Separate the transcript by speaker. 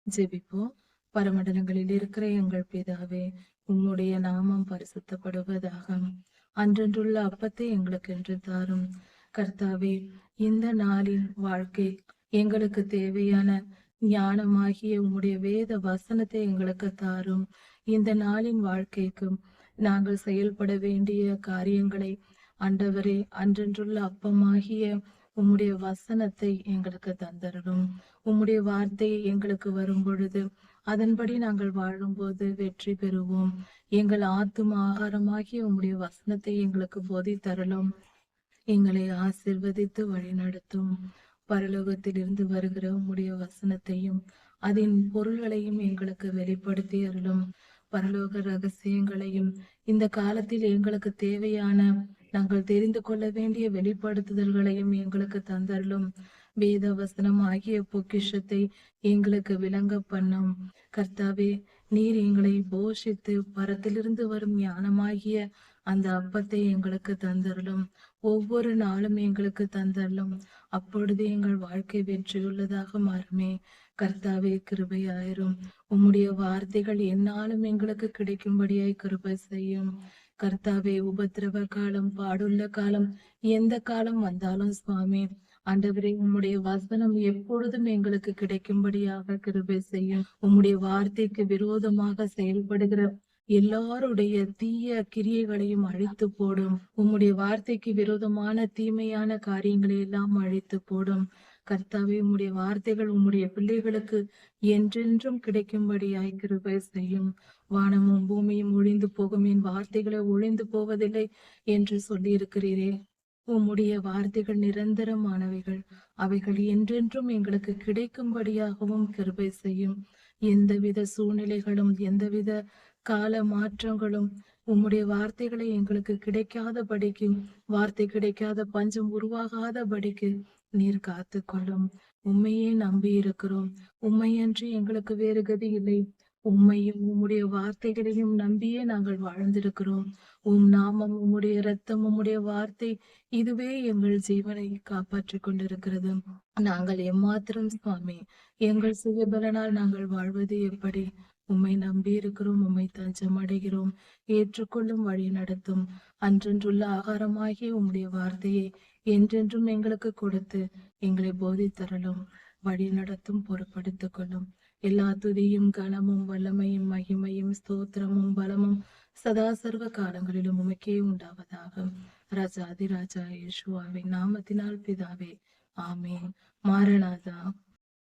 Speaker 1: ஜெபிப்போம். பரமண்டலங்களில் இருக்கிற எங்கள் பிதாவே, உம்முடைய நாமம் பரிசுத்தப்படுவதாக. அன்றன்றுள்ள அப்பத்தை எங்களுக்கு என்று தாரும். கர்த்தாவே, இந்த நாளின் வாழ்க்கை எங்களுக்கு தேவையான ஞானமாகிய உம்முடைய வேத வசனத்தை எங்களுக்கு தாரும். இந்த நாளின் வாழ்க்கைக்கும் நாங்கள் செயல்பட வேண்டிய காரியங்களை ஆண்டவரே, அன்றன்றுள்ள அப்பமாகிய உம்முடைய வசனத்தை எங்களுக்கு தந்தரணும். உம்முடைய வார்த்தை எங்களுக்கு வரும் பொழுது அதன்படி நாங்கள் வாழும்போது வெற்றி பெறுவோம். எங்கள் ஆத்தும ஆகாரமாகிய உம்முடைய வசனத்தை எங்களுக்கு போதித்தரலும். எங்களை ஆசிர்வதித்து வழிநடத்தும். பரலோகத்திலிருந்து வருகிற உம்முடைய வசனத்தையும் அதன் பொருள்களையும் எங்களுக்கு வெளிப்படுத்தி அருளும். பரலோக ரகசியங்களையும் இந்த காலத்தில் எங்களுக்கு தேவையான நாங்கள் தெரிந்து கொள்ள வேண்டிய வெளிப்படுத்துதல்களையும் எங்களுக்கு தந்தருளும். வேத வசனம் ஆகிய பொக்கிஷத்தை எங்களுக்கு விளங்க பண்ணும். கர்த்தாவே, நீர் எங்களை போஷித்து பரத்திலிருந்து வரும் ஞானமாகிய அந்த அப்பத்தை எங்களுக்கு தந்தருளும். ஒவ்வொரு நாளும் எங்களுக்கு தந்தருளும். அப்பொழுது எங்கள் வாழ்க்கை வெற்றியுள்ளதாக மாறுமே. கர்த்தாவே, கிருபையாயிரும். உம்முடைய வார்த்தைகள் என்னாலும் எங்களுக்கு கிடைக்கும்படியாய் கிருபை செய்யும். கர்த்தாவே, உபத்திரவ காலம், பாடுள்ள காலம், எந்த காலம் வந்தாலும் சுவாமி, ஆண்டவரே, உம்முடைய வசனம் எப்பொழுதும் எங்களுக்கு கிடைக்கும்படியாக கிருபை செய்யும். உம்முடைய வார்த்தைக்கு விரோதமாக செயல்படுகிற எல்லாருடைய தீய கிரியைகளையும் அழித்து போடும். உம்முடைய வார்த்தைக்கு விரோதமான தீமையான காரியங்களை எல்லாம் அழித்து போடும். கர்த்தாவே, உம்முடைய வார்த்தைகள் உம்முடைய பிள்ளைகளுக்கு என்றென்றும் கிடைக்கும்படியாய் கிருபை செய்யும். வானமும் பூமியும் ஒழிந்து போகும், என் வார்த்தைகளை ஒழிந்து போவதில்லை என்று சொல்லி இருக்கிறீரே. உம்முடைய வார்த்தைகள் நிரந்தரமானவைகள். அவைகள் என்றென்றும் எங்களுக்கு கிடைக்கும்படியாகவும் கிருபை செய்யும். எந்தவித சூழ்நிலைகளும் எந்தவித கால மாற்றங்களும் உம்முடைய வார்த்தைகளை எங்களுக்கு கிடைக்காதபடிக்கு, வார்த்தை கிடைக்காத பஞ்சம் உருவாகாதபடிக்கு நீர் காத்து கொள்ளும். உண்மையே நம்பி இருக்கிறோம். உண்மையன்றி எங்களுக்கு வேறு கதி இல்லை. உம்மையும் உம்முடைய வார்த்தைகளையும் நம்பியே நாங்கள் வாழ்ந்திருக்கிறோம். உம் நாமம், உம்முடைய இரத்தம், உம்முடைய வார்த்தை, இதுவே எங்கள் ஜீவனை காப்பாற்றிக் கொண்டிருக்கிறது. நாங்கள் எம்மாத்திரம் சுவாமி, எங்கள் சுயபலனால் நாங்கள் வாழ்வது எப்படி? உம்மை நம்பி இருக்கிறோம், உம்மை தஞ்சம் அடைகிறோம். ஏற்றுக்கொள்ளும், வழி நடத்தும். அன்றன்றுள்ள ஆகாரமாகிய உம்முடைய வார்த்தையை என்றென்றும் எங்களுக்கு கொடுத்து எங்களை போதித்தரலும், வழி நடத்தும், பொறுப்படுத்திக் கொள்ளும். எல்லா துதியும் கனமும் வல்லமையும் மகிமையும் ஸ்தோத்திரமும் பலமும் சதா சர்வ காலங்களிலும் உமக்கே உண்டாவதாக. ராஜாதி ராஜா இயேசுவாவின் நாமத்தினால் பிதாவே, ஆமென். மாரநாதா.